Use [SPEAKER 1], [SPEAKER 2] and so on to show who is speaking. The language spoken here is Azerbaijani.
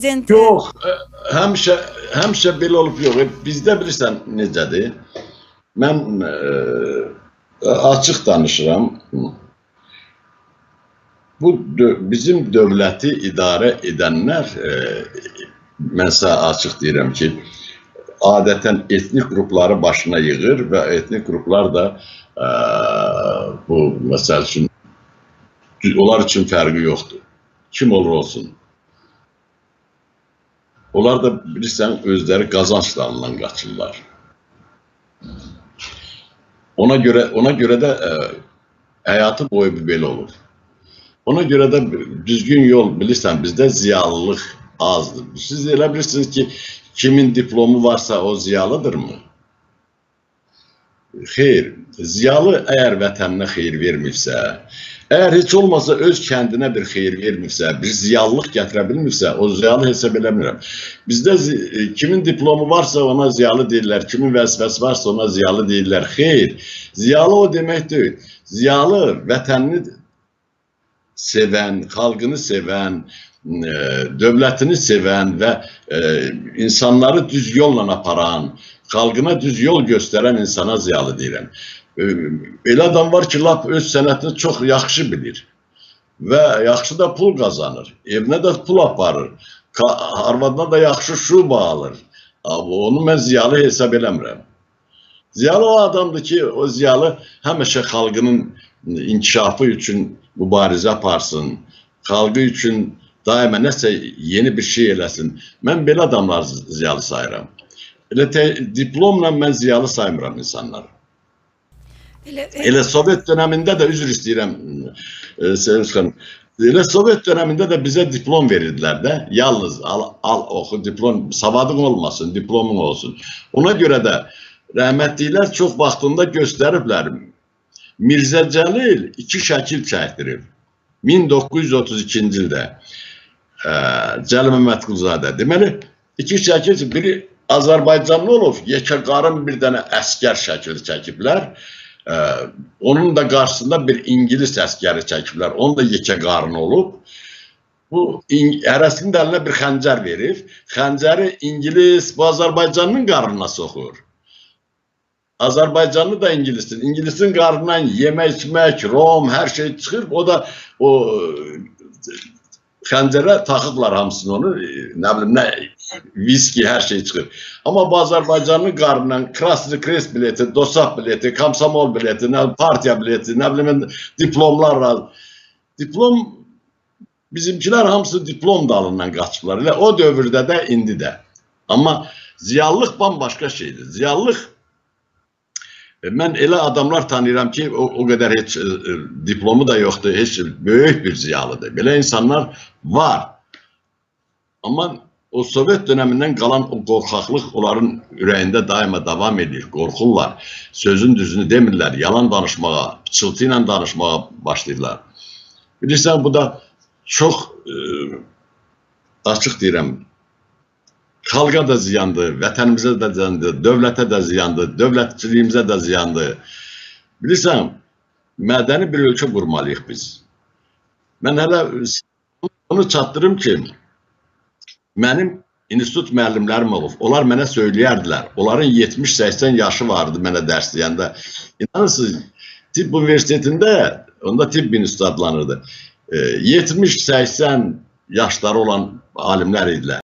[SPEAKER 1] Prezident
[SPEAKER 2] Yox, həmişə belə olub yox. Bizdə bilirsən necədir? Mən açıq danışıram. Bizim dövləti idarə edənlər, mən sənə açıq deyirəm ki, adətən etnik qrupları başına yığır və etnik qruplar da bu məsəl üçün onlar üçün fərqi yoxdur. Kim olur olsun. Onlar da bilirsən özləri qazanc dalından qaçırlar. Ona görə də həyatı boyu belə olur. Ona görə də düzgün yol bilirsən bizdə ziyalılıq azdır. Siz elə bilirsiniz ki, kimin diplomu varsa o ziyalıdırmı? Xeyr, ziyalı əgər vətəninə xeyir vermirsə, əgər heç olmasa öz kəndinə bir xeyir vermirsə, bir ziyalılıq gətirə bilmirsə, o ziyalı hesab eləmirəm. Bizdə kimin diplomu varsa ona ziyalı deyirlər, kimin vəzifəsi varsa ona ziyalı deyirlər. Xeyr, ziyalı o demək deyil. Ziyalı vətənini sevən, xalqını sevən, dövlətini sevən və insanları düz yolla aparan, xalqına düz yol göstərən insana ziyalı deyirəm. Elə adam var ki, lap öz sənətini çox yaxşı bilir və yaxşı da pul qazanır, evinə də pul aparır, arvadına da yaxşı şuba alır. Onu mən ziyalı hesab eləmirəm. Ziyalı o adamdır ki, o ziyalı həmişə xalqının inkişafı üçün mübarizə aparsın, xalqı üçün daima nəsə yeni bir şey eləsin. Mən belə adamlar ziyalı sayıram. Elə diplomla mən ziyalı saymıram insanları. Elə Sovet dönemində də üzr istəyirəm Sevinç xanım. Elə Sovet dönemində də bizə diplom verirdilər də. Yalnız al oxu diplom, savadın olmasın, diplomun olsun. Ona görə də rəhmətliklər çox vaxtında göstəriblər. Mirzə Cəlil 2 şəkil çəkdirib. 1932-ci ildə Cəlil Məmmədquluzadə. Deməli, 2 şəkil, biri Azərbaycanlı olub, yekə qarın bir dənə əskər şəkili çəkiblər. Onun da qarşısında bir İngilis əskəri çəkiblər. Onun da yekə qarın olub. Bu, hərəsinin də əlinə bir xəncər verir. Xəncəri İngilis bu Azərbaycanın qarnına soxur. Azərbaycanlı da İngilisdir. İngilisin qarnından yemək, içmək, rom, hər şey çıxır. O da o xəncərə taxıblar hamısını onu. Nə bilim, viski, hər şey çıxır. Amma bu Azərbaycanlı qarnından Krasny Krest bileti, Dosaq bileti, Komsomol bileti, partiya bileti, nə bilim, diplomlar. Diplom, bizimkilər hamısı diplom dalından qaçıblar. Elə o dövrdə də, indi də. Amma ziyallıq bambaşqa şeydir. Ziyallıq, mən elə adamlar tanıyıram ki, o qədər heç diplomu da yoxdur, heç böyük bir ziyalıdır. Belə insanlar var. Amma o Sovet dönemindən qalan o qorxaqlıq onların ürəyində daima davam edir, qorxurlar. Sözün düzünü demirlər, yalan danışmağa, pıçıltı ilə danışmağa başlayırlar. Bilirsən, bu da çox açıq deyirəm, xalqa da ziyandır, vətənimizə də ziyandır, dövlətə də ziyandır, dövlətçiliyimizə də ziyandır. Bilirsən, mədəni bir ölkə qurmalıyıq biz. Mən hələ onu çatdırım ki, mənim institut müəllimlərim olub. Onlar mənə söyləyərdilər. Onların 70-80 yaşı vardı mənə dərs deyəndə. İnanırsınız, tibb universitetində, onda tibb institutu adlanırdı. 70-80 yaşları olan alimlər idilər.